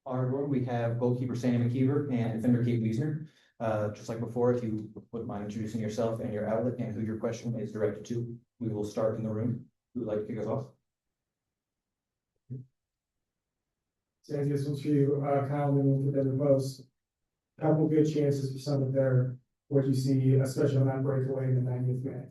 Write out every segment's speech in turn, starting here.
Our board, we have goalkeeper Sandy MacIver and defender Kate Wiesner. Just like before, if you wouldn't mind introducing yourself and your outlet and who your question is directed to, we will start in the room. Who would like to kick us off? Sandy, this one's for you. Kyle Newman for Denver Post. Couple good chances for some of their what you see, especially on that breakaway in the 90th minute.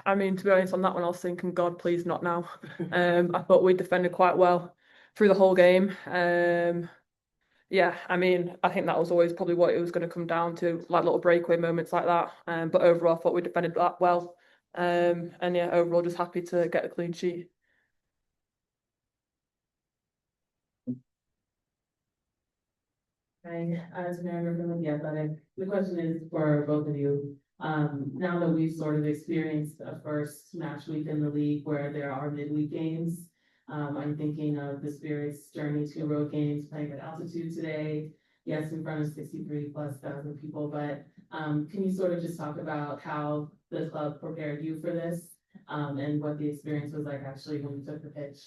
I mean, to be honest, on that one, I was thinking, God, please not now. I thought we defended quite well through the whole game. Yeah, I mean, I think that was always probably what it was going to come down to, like little breakaway moments like that. But overall, I thought we defended that well. And yeah, overall, just happy to get a clean sheet. Hi, Samara from The Athletic. The question is for both of you. Now that we've sort of experienced a first match week in the league where there are midweek games, I'm thinking of the Spirits' journey to road games, playing at altitude today. Yes, in front of 63,000+ people, but can you sort of just talk about how the club prepared you for this, and what the experience was like actually when you took the pitch?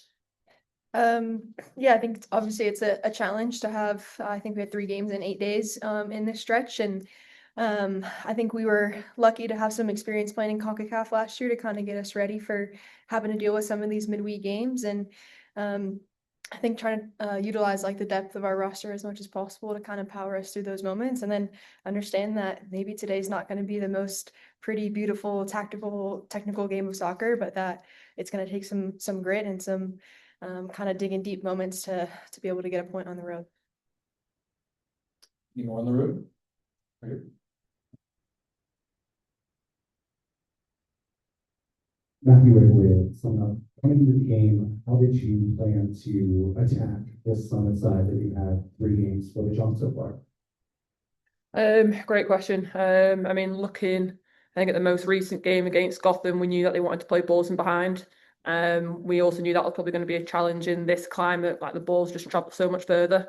Yeah, I think obviously it's a challenge to have. I think we had 3 games in 8 days in this stretch, and I think we were lucky to have some experience playing in CONCACAF last year to kind of get us ready for having to deal with some of these midweek games, and I think trying to utilize like the depth of our roster as much as possible to kind of power us through those moments, and then understand that maybe today's not going to be the most pretty, beautiful, technical game of soccer, but that it's going to take some grit and some kind of digging deep moments to be able to get a point on the road. Any more in the room? Right here. MacIver, coming into the game, how did you plan to attack this Summit side that you had 3 games footage on so far? Great question. I mean, looking, I think at the most recent game against Gotham, we knew that they wanted to play balls in behind. We also knew that was probably going to be a challenge in this climate, like the balls just travel so much further.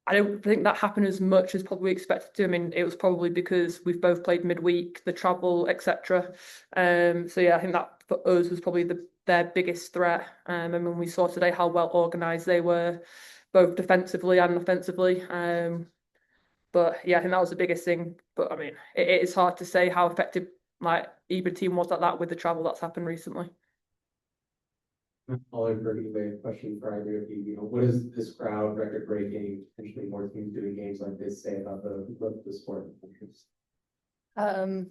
I don't think that happened as much as probably expected to. I mean, it was probably because we've both played midweek, the travel, etc. So yeah, I think that for us was probably their biggest threat. And when we saw today how well organised they were, both defensively and offensively. But yeah, I think that was the biggest thing. But I mean, it is hard to say how effective like either team was at that with the travel that's happened recently. I'll invert you a question for either of you. You know, what does this crowd record breaking, potentially more teams doing games like this say about the growth of the sport?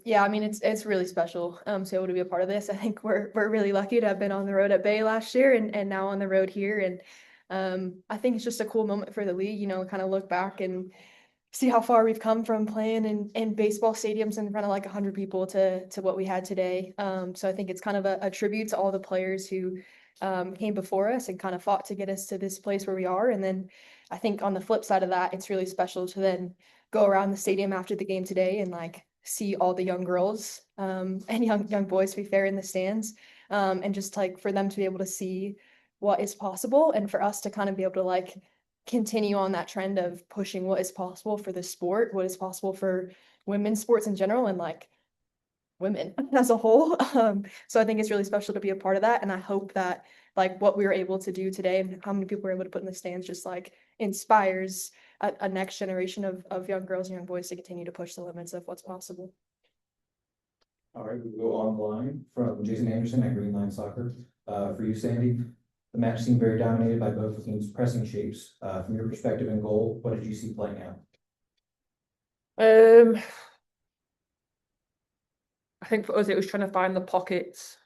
Yeah, I mean it's really special to be able to be a part of this. I think we're really lucky to have been on the road at Bay last year and now on the road here. And I think it's just a cool moment for the league, you know, kind of look back and see how far we've come from playing in baseball stadiums in front of like 100 people to what we had today. So I think it's kind of a tribute to all the players who came before us and kind of fought to get us to this place where we are. And then I think on the flip side of that, it's really special to then go around the stadium after the game today and like see all the young girls and young boys, to be fair, in the stands, and just like for them to be able to see what is possible and for us to kind of be able to like continue on that trend of pushing what is possible for the sport, what is possible for women's sports in general, and like women as a whole. So I think it's really special to be a part of that, and I hope that like what we were able to do today and how many people were able to put in the stands just like inspires a next generation of young girls and young boys to continue to push the limits of what's possible. All right, we go online from Jason Anderson at Green Line Soccer. For you, Sandy, the match seemed very dominated by both teams' pressing shapes. From your perspective in goal, what did you see playing out? I think for us, it was trying to find the pockets.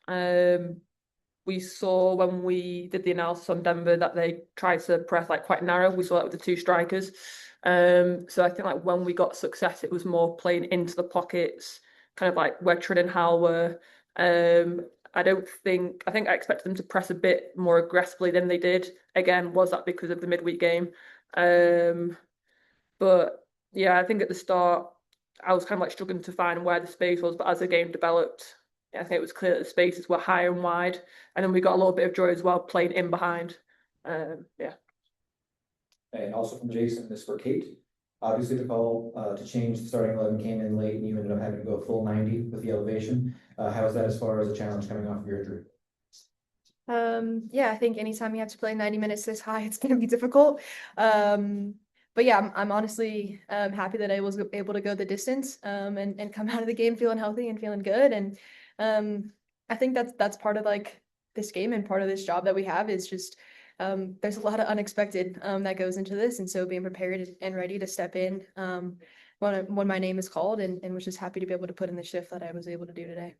We saw when we did the analysis on Denver that they tried to press like quite narrow. We saw that with the 2 strikers. So I think like when we got success, it was more playing into the pockets, kind of like where Trin and Hal were. I think I expected them to press a bit more aggressively than they did. Again, was that because of the midweek game? But yeah, I think at the start, I was kind of like struggling to find where the space was, but as the game developed, I think it was clear that the spaces were high and wide, and then we got a little bit of joy as well playing in behind. Yeah. And also from Jason, this for Kate. Obviously, the call to change the starting 11 came in late, and you ended up having to go full 90 with the elevation. How is that as far as a challenge coming off of your injury? Yeah, I think anytime you have to play 90 minutes this high, it's gonna be difficult. But yeah, I'm honestly happy that I was able to go the distance and come out of the game feeling healthy and feeling good. And I think that's part of like this game and part of this job that we have is just there's a lot of unexpected that goes into this, and so being prepared and ready to step in when my name is called, and was just happy to be able to put in the shift that I was able to do today.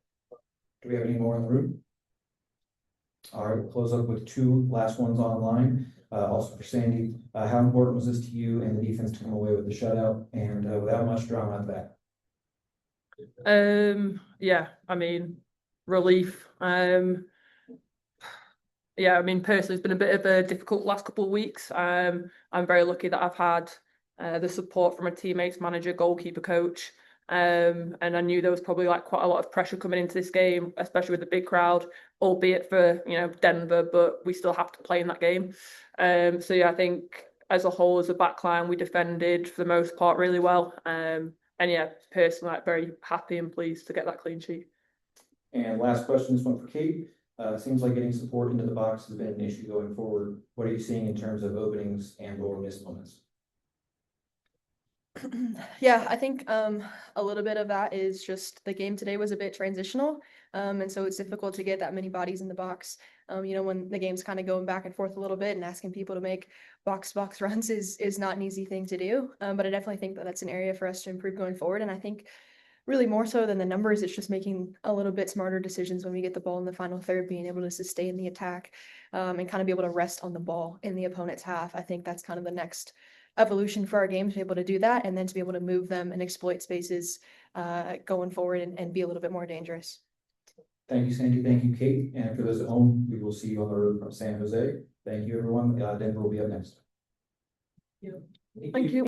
Do we have any more in the room? All right, we'll close up with two last ones online, also for Sandy. How important was this to you and the defense to come away with the shutout and without much drama at that? Yeah, I mean, relief. Yeah, I mean, personally, it's been a bit of a difficult last couple of weeks. I'm very lucky that I've had the support from a teammates, manager, goalkeeper, coach. And I knew there was probably like quite a lot of pressure coming into this game, especially with the big crowd, albeit for, you know, Denver, but we still have to play in that game. So yeah, I think as a whole, as a backline, we defended for the most part really well. And yeah, personally, like very happy and pleased to get that clean sheet. And last question, this one for Kate. Seems like getting support into the box has been an issue going forward. What are you seeing in terms of openings and or missed moments? Yeah, I think a little bit of that is just the game today was a bit transitional. And so it's difficult to get that many bodies in the box. You know, when the game's kind of going back and forth a little bit and asking people to make box runs is not an easy thing to do. But I definitely think that that's an area for us to improve going forward. And I think really more so than the numbers, it's just making a little bit smarter decisions when we get the ball in the final third, being able to sustain the attack and kind of be able to rest on the ball in the opponent's half. I think that's kind of the next evolution for our game to be able to do that and then to be able to move them and exploit spaces going forward and be a little bit more dangerous. Thank you, Sandy. Thank you, Kate. And for those at home, we will see you on the road from San Jose. Thank you, everyone. Denver will be up next. Thank you.